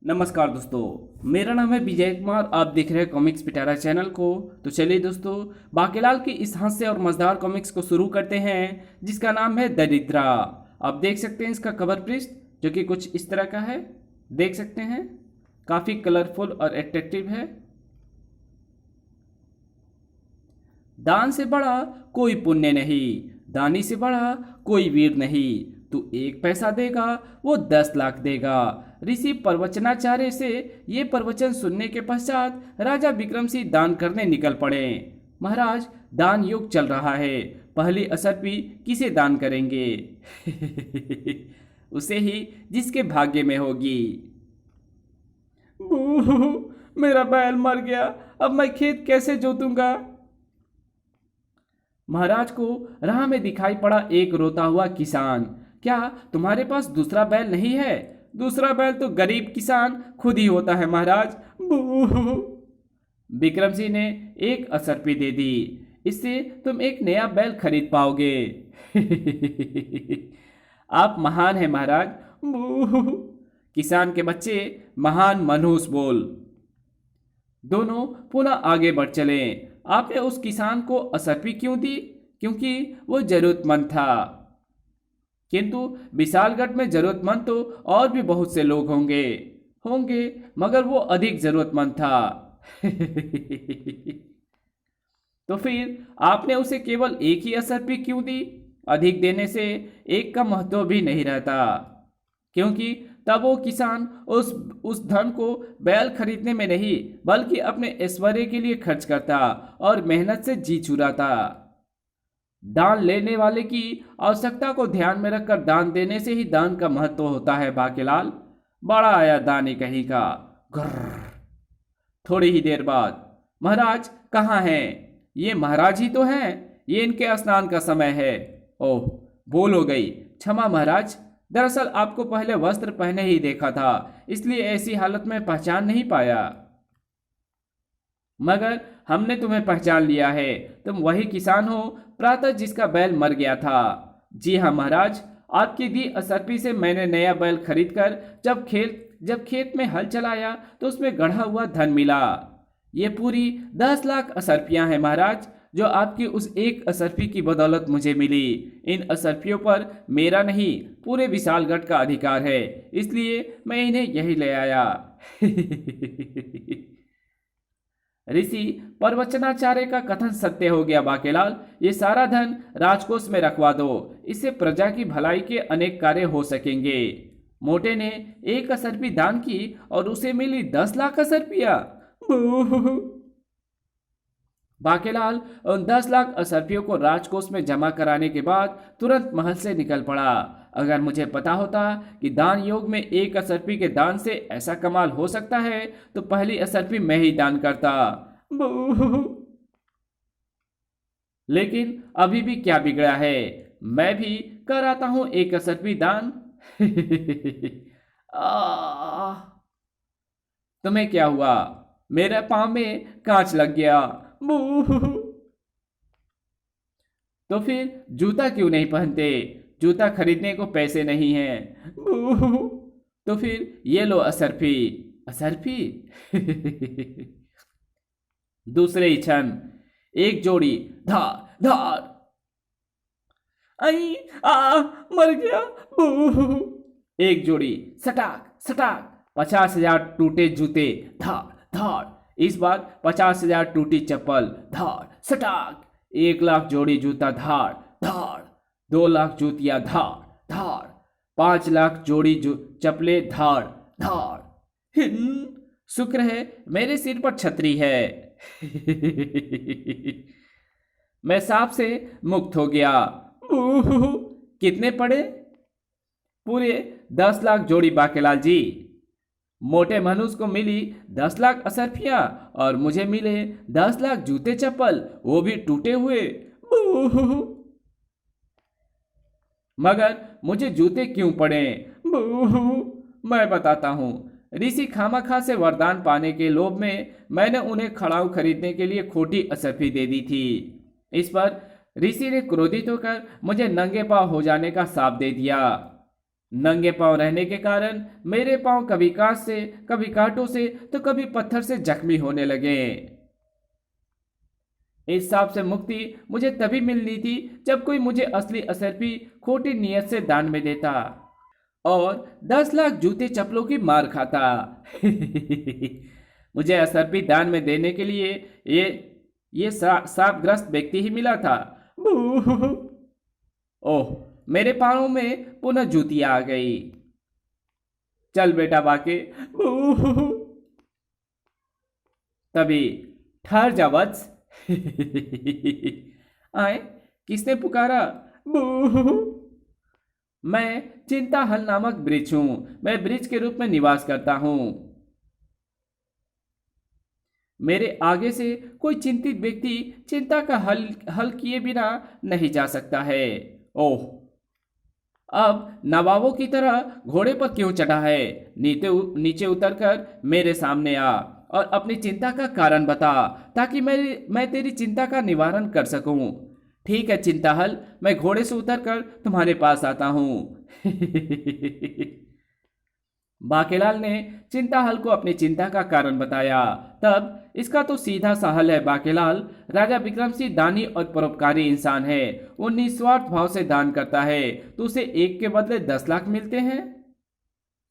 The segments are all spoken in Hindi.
नमस्कार दोस्तों। मेरा नाम है विजय कुमार। आप देख रहे हैं कॉमिक्स पिटारा चैनल को। तो चलिए दोस्तों, बाकीलाल की इस हास्य और मजेदार कॉमिक्स को शुरू करते हैं, जिसका नाम है दरिद्रा। आप देख सकते हैं इसका कवर पृष्ठ, जो कि कुछ इस तरह का है। देख सकते हैं, काफ़ी कलरफुल और एट्रैक्टिव है। दान से बड़ा कोई पुण्य नहीं, दानी से बड़ा कोई वीर नहीं। तू 1 पैसा देगा, वो 10 लाख देगा। ऋषि प्रवचनाचार्य से ये प्रवचन सुनने के पश्चात राजा विक्रम सिंह दान करने निकल पड़े। महाराज, दान युग चल रहा है, पहली असरपी किसे दान करेंगे? उसे ही जिसके भाग्य में होगी। बूह, मेरा बैल मर गया, अब मैं खेत कैसे जोतूंगा? महाराज को राह में दिखाई पड़ा एक रोता हुआ किसान। क्या तुम्हारे पास दूसरा बैल नहीं है? दूसरा बैल तो गरीब किसान खुद ही होता है महाराज। बूह। विक्रम सिंह ने एक असरपी दे दी। इससे तुम एक नया बैल खरीद पाओगे। आप महान हैं महाराज। बूह। किसान के बच्चे महान मनहूस बोल। दोनों पुनः आगे बढ़ चले। आपने उस किसान को असरपी क्यों दी? क्योंकि वो जरूरतमंद था। किंतु विशालगढ़ में जरूरतमंद तो और भी बहुत से लोग होंगे होंगे मगर वो अधिक जरूरतमंद था। तो फिर आपने उसे केवल एक ही असरपी क्यों दी? अधिक देने से एक का महत्व भी नहीं रहता, क्योंकि तब वो किसान उस धन को बैल खरीदने में नहीं बल्कि अपने ऐश्वर्य के लिए खर्च करता और मेहनत से जी चुराता। दान लेने वाले की आवश्यकता को ध्यान में रखकर दान देने से ही दान का महत्व होता है। बाकीलाल, बड़ा आया दानी कहीं का। घर्र। थोड़ी ही देर बाद, महाराज कहाँ हैं? ये महाराज ही तो हैं, ये इनके स्नान का समय है। ओह, भूल हो गई, क्षमा महाराज। दरअसल आपको पहले वस्त्र पहने ही देखा था, इसलिए ऐसी हालत में पहचान नहीं पाया। मगर हमने तुम्हें पहचान लिया है, तुम वही किसान हो प्रातः जिसका बैल मर गया था। जी हाँ महाराज, आपकी दी असरपी से मैंने नया बैल खरीदकर जब खेत में हल चलाया तो उसमें गढ़ा हुआ धन मिला। ये पूरी 10 लाख असरपियां हैं महाराज, जो आपकी उस एक असरपी की बदौलत मुझे मिली। इन असरपियों पर मेरा नहीं पूरे विशालगढ़ का अधिकार है, इसलिए मैं इन्हें यही ले आया। ऋषि प्रवचनाचार्य का कथन सत्य हो गया बाकीलाल। ये सारा धन राजकोष में रखवा दो, इससे प्रजा की भलाई के अनेक कार्य हो सकेंगे। मोटे ने एक असरपी दान की और उसे मिली 10 लाख असरपिया। बाकीलाल उन 10 लाख असरपियों को राजकोष में जमा कराने के बाद तुरंत महल से निकल पड़ा। अगर मुझे पता होता कि दान योग में एक असरपी के दान से ऐसा कमाल हो सकता है तो पहली असरपी मैं ही दान करता। लेकिन अभी भी क्या बिगड़ा है, मैं भी कर आता हूं एक असरपी दान। आह, तुम्हें क्या हुआ? मेरे पांव में कांच लग गया। तो फिर जूता क्यों नहीं पहनते? जूता खरीदने को पैसे नहीं हैं। तो फिर ये लो असरफी। असरफी? दूसरे ही क्षण एक जोड़ी धार धार। आई आ मर गया। एक जोड़ी सटाक सटाक 50,000 टूटे जूते धार धार। इस बार 50,000 टूटी चप्पल धार सटाक। 1 लाख जोड़ी जूता धार धार। 2 लाख जूतियां धार धार। 5 लाख जोड़ी चप्पलें धार धार। शुक्र है मेरे सिर पर छतरी है। मैं सांप से मुक्त हो गया। कितने पड़े? पूरे 10 लाख जोड़ी बाकीलाल जी। मोटे मनुष्य को मिली 10 लाख असरफियां और मुझे मिले 10 लाख जूते चप्पल, वो भी टूटे हुए। मगर मुझे जूते क्यों पड़े? मैं बताता हूं। ऋषि खामाखा से वरदान पाने के लोभ में मैंने उन्हें खड़ाऊ खरीदने के लिए खोटी असरफी दे दी थी। इस पर ऋषि ने क्रोधित होकर मुझे नंगे पांव हो जाने का शाप दे दिया। नंगे पांव रहने के कारण मेरे पांव कभी कांच से, कभी कांटों से, तो कभी पत्थर से जख्मी होने लगे। इस सांप से मुक्ति मुझे तभी मिलनी थी जब कोई मुझे असली असरपी खोटी नीयत से दान में देता और 10 लाख जूते चप्पलों की मार खाता। मुझे असरपी दान में देने के लिए ये सांपग्रस्त व्यक्ति ही मिला था। ओह, मेरे पांवों में पुनः जूतियां आ गई। चल बेटा बाके। तभी ठहर जा वत्स। आए, किसने पुकारा? मैं चिंता हल नामक ब्रिज हूं। मैं ब्रिज के रूप में निवास करता हूं। मेरे आगे से कोई चिंतित व्यक्ति चिंता का हल किए बिना नहीं जा सकता है। ओह, अब नवाबों की तरह घोड़े पर क्यों चढ़ा है? नीचे उतरकर मेरे सामने आ और अपनी चिंता का कारण बता, ताकि मैं तेरी चिंता का निवारण कर सकूं। ठीक है चिंता हल, मैं घोड़े से उतरकर तुम्हारे पास आता हूं। बाकेलाल ने चिंता हल को अपनी चिंता का कारण बताया। तब इसका तो सीधा सा हल है बाकेलाल। राजा विक्रम सिंह दानी और परोपकारी इंसान है। वो निस्वार्थ भाव से दान करता है तो उसे 1 के बदले 10 लाख मिलते हैं।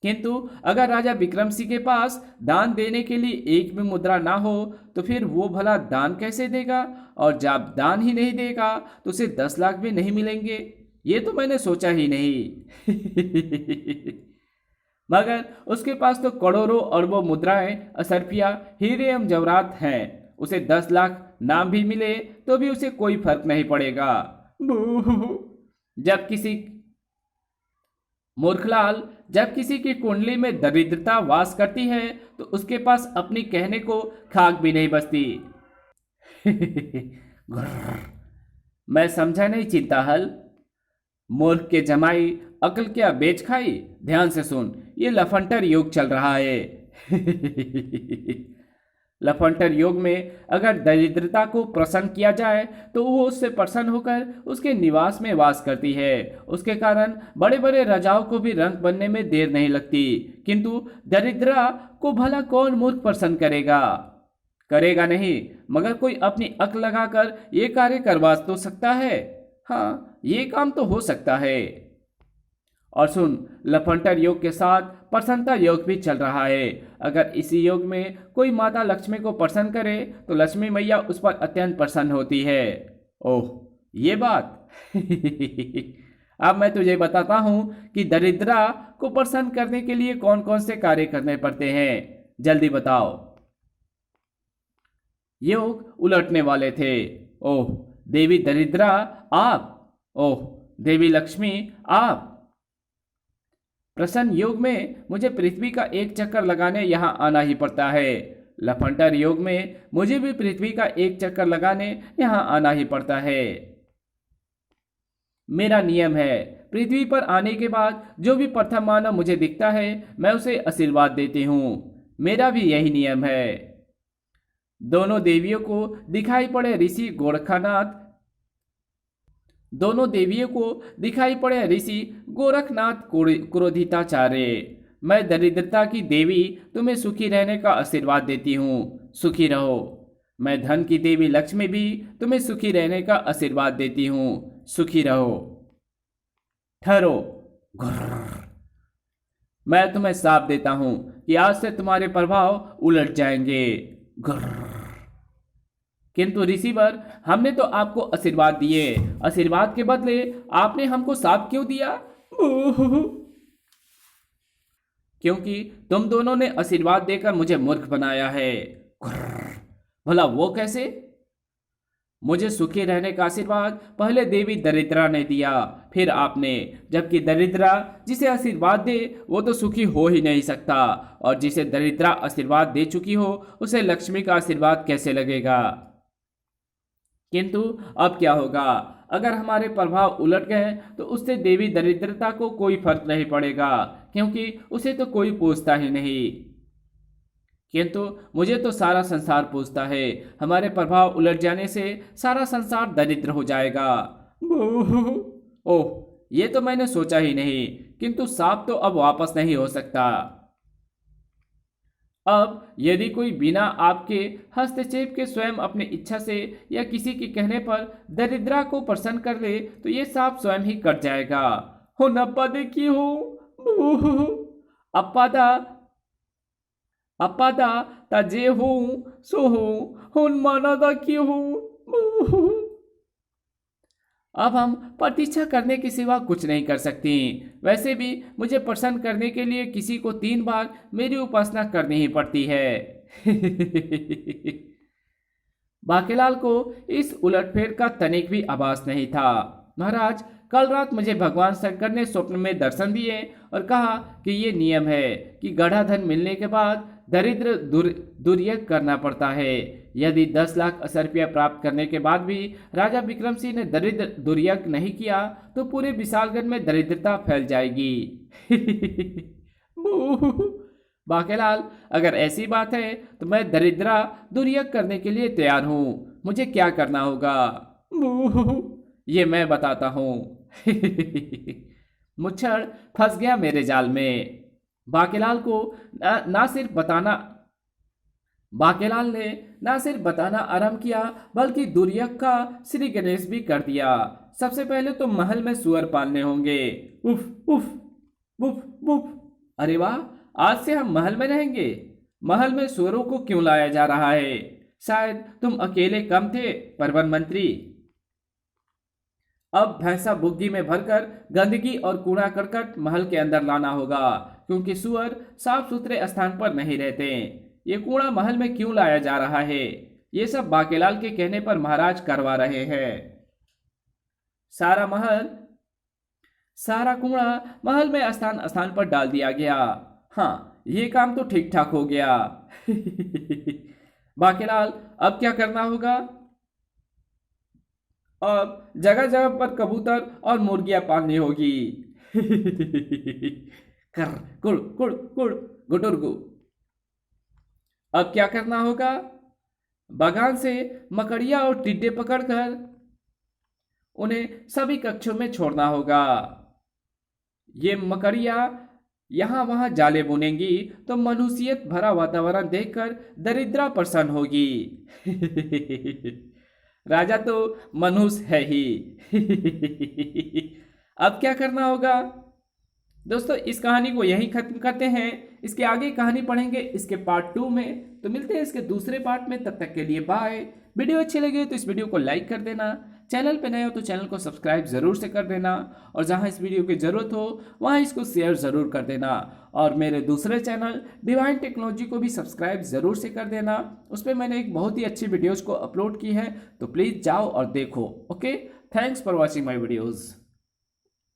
किंतु अगर राजा विक्रम सिंह के पास दान देने के लिए 1 भी मुद्रा ना हो तो फिर वो भला दान कैसे देगा? और जब दान ही नहीं देगा तो उसे 10 लाख भी नहीं मिलेंगे। ये तो मैंने सोचा ही नहीं। मगर उसके पास तो करोड़ों अरबों मुद्राएं, असरफिया, हीरे एवं जवाहरात हैं। उसे 10 लाख नाम भी मिले तो भी उसे कोई फर्क नहीं पड़ेगा। जब किसी की कुंडली में दरिद्रता वास करती है तो उसके पास अपनी कहने को खाक भी नहीं बचती। मैं समझा नहीं चिंता हल। मूर्ख के जमाई, अकल क्या बेच खाई? ध्यान से सुन, ये लफंटर योग चल रहा है। लफंटर योग में अगर दरिद्रता को प्रसन्न किया जाए तो वो उससे प्रसन्न होकर उसके निवास में वास करती है। उसके कारण बड़े बड़े राजाओं को भी रंग बनने में देर नहीं लगती। किंतु दरिद्रा को भला कौन मूर्ख प्रसन्न करेगा? करेगा नहीं, मगर कोई अपनी अक्ल लगाकर ये कार्य करवा तो सकता है। हाँ, ये काम तो हो सकता है। और सुन, लफंटर योग के साथ प्रसन्नता योग भी चल रहा है। अगर इसी योग में कोई माता लक्ष्मी को प्रसन्न करे तो लक्ष्मी मैया उस पर अत्यंत प्रसन्न होती है। ओह, ये बात। अब मैं तुझे बताता हूं कि दरिद्रा को प्रसन्न करने के लिए कौन कौन से कार्य करने पड़ते हैं। जल्दी बताओ। योग उलटने वाले थे। ओह देवी दरिद्रा आप, ओह देवी लक्ष्मी आप। प्रसन्न योग में मुझे पृथ्वी का 1 चक्कर लगाने यहां आना ही पड़ता है। लफंटर योग में मुझे भी पृथ्वी का 1 चक्कर लगाने यहां आना ही पड़ता है। मेरा नियम है, पृथ्वी पर आने के बाद जो भी प्रथम मानव मुझे दिखता है मैं उसे आशीर्वाद देती हूं। मेरा भी यही नियम है। दोनों देवियों को दिखाई पड़े ऋषि गोरखनाथ क्रोधिताचार्य। मैं दरिद्रता की देवी तुम्हें सुखी रहने का आशीर्वाद देती हूँ, सुखी रहो। मैं धन की देवी लक्ष्मी भी तुम्हें सुखी रहने का आशीर्वाद देती हूँ, सुखी रहो। ठहरो। मैं तुम्हें शाप देता हूँ कि आज से तुम्हारे प्रभाव उलट जाएंगे। किंतु ऋषिवर, हमने तो आपको आशीर्वाद दिए, आशीर्वाद के बदले आपने हमको शाप क्यों दिया? क्योंकि तुम दोनों ने आशीर्वाद देकर मुझे मूर्ख बनाया है। भला वो कैसे? मुझे सुखी रहने का आशीर्वाद पहले देवी दरिद्रा ने दिया, फिर आपने। जबकि दरिद्रा जिसे आशीर्वाद दे वो तो सुखी हो ही नहीं सकता, और जिसे दरिद्रा आशीर्वाद दे चुकी हो उसे लक्ष्मी का आशीर्वाद कैसे लगेगा? किंतु अब क्या होगा? अगर हमारे प्रभाव उलट गए तो उससे देवी दरिद्रता को कोई फर्क नहीं पड़ेगा, क्योंकि उसे तो कोई पूछता ही नहीं। किंतु मुझे तो सारा संसार पूछता है। हमारे प्रभाव उलट जाने से सारा संसार दरिद्र हो जाएगा। ओह, ये तो मैंने सोचा ही नहीं। किंतु सांप तो अब वापस नहीं हो सकता। अब यदि कोई बिना आपके हस्तक्षेप के स्वयं अपनी इच्छा से या किसी के कहने पर दरिद्रा को प्रसन्न कर ले तो ये सांप स्वयं ही कट जाएगा। हो नप्पा देखिए हो अप्पादा अप्पादा ताजे हो सो हो माना दा क्यों हो। अब हम प्रतीक्षा करने के सिवा कुछ नहीं कर सकती। वैसे भी मुझे प्रसन्न करने के लिए किसी को 3 बार मेरी उपासना करनी ही पड़ती है। बाकेलाल को इस उलटफेर का तनिक भी आभास नहीं था। महाराज, कल रात मुझे भगवान शंकर ने स्वप्न में दर्शन दिए और कहा कि ये नियम है कि गधा धन मिलने के बाद दरिद्र दुर्यज्ञ करना पड़ता है। यदि 10 लाख असर्पिया प्राप्त करने के बाद भी राजा विक्रम सिंह ने दरिद्र दुर्यज्ञ नहीं किया तो पूरे विशालगढ़ में दरिद्रता फैल जाएगी। बाकेलाल, अगर ऐसी बात है तो मैं दरिद्रा दुर्यज्ञ करने के लिए तैयार हूं। मुझे क्या करना होगा ये मैं बताता हूं। मुच्छड़ फंस गया मेरे जाल में। बाकेलाल को बाकेलाल ने ना सिर्फ बताना आरंभ किया बल्कि दुर्यज्ञ का श्री गणेश भी कर दिया। सबसे पहले तो महल में सुअर पालने होंगे। उफ उफ उफ उफ। अरे वाह, आज से हम महल में रहेंगे। महल में सुअरों को क्यों लाया जा रहा है? शायद तुम अकेले कम थे परिवहन मंत्री। अब भैंसा बुग्गी में भरकर गंदगी और कूड़ा करकट महल के अंदर लाना होगा, क्योंकि सुअर साफ सुथरे स्थान पर नहीं रहते। ये कूड़ा महल में क्यों लाया जा रहा है? ये सब बाकेलाल के कहने पर महाराज करवा रहे हैं। सारा कूड़ा महल में स्थान स्थान पर डाल दिया गया। हाँ, ये काम तो ठीक ठाक हो गया। बाकेलाल, अब क्या करना होगा? अब जगह जगह पर कबूतर और मुर्गियां पालनी होगी। कर कुड़ कुड़ कुड़ गुटुरगु। अब क्या करना होगा? बागान से मकड़िया और टिड्डे पकड़कर उन्हें सभी कक्षों में छोड़ना होगा। ये मकड़िया यहां वहां जाले बुनेंगी तो मनुष्यत भरा वातावरण देखकर दरिद्रा प्रसन्न होगी। राजा तो मनुष्य है ही। अब क्या करना होगा? दोस्तों, इस कहानी को यहीं खत्म करते हैं। इसके आगे कहानी पढ़ेंगे इसके पार्ट 2 में। तो मिलते हैं इसके दूसरे पार्ट में। तब तक के लिए बाय। वीडियो अच्छी लगे तो इस वीडियो को लाइक कर देना। चैनल पे नए हो तो चैनल को सब्सक्राइब जरूर से कर देना, और जहां इस वीडियो की जरूरत हो वहां इसको शेयर जरूर कर देना। और मेरे दूसरे चैनल डिवाइन टेक्नोलॉजी को भी सब्सक्राइब जरूर से कर देना। उस पर मैंने एक बहुत ही अच्छी वीडियोज को अपलोड की है, तो प्लीज़ जाओ और देखो। Okay, thanks for watching my videos.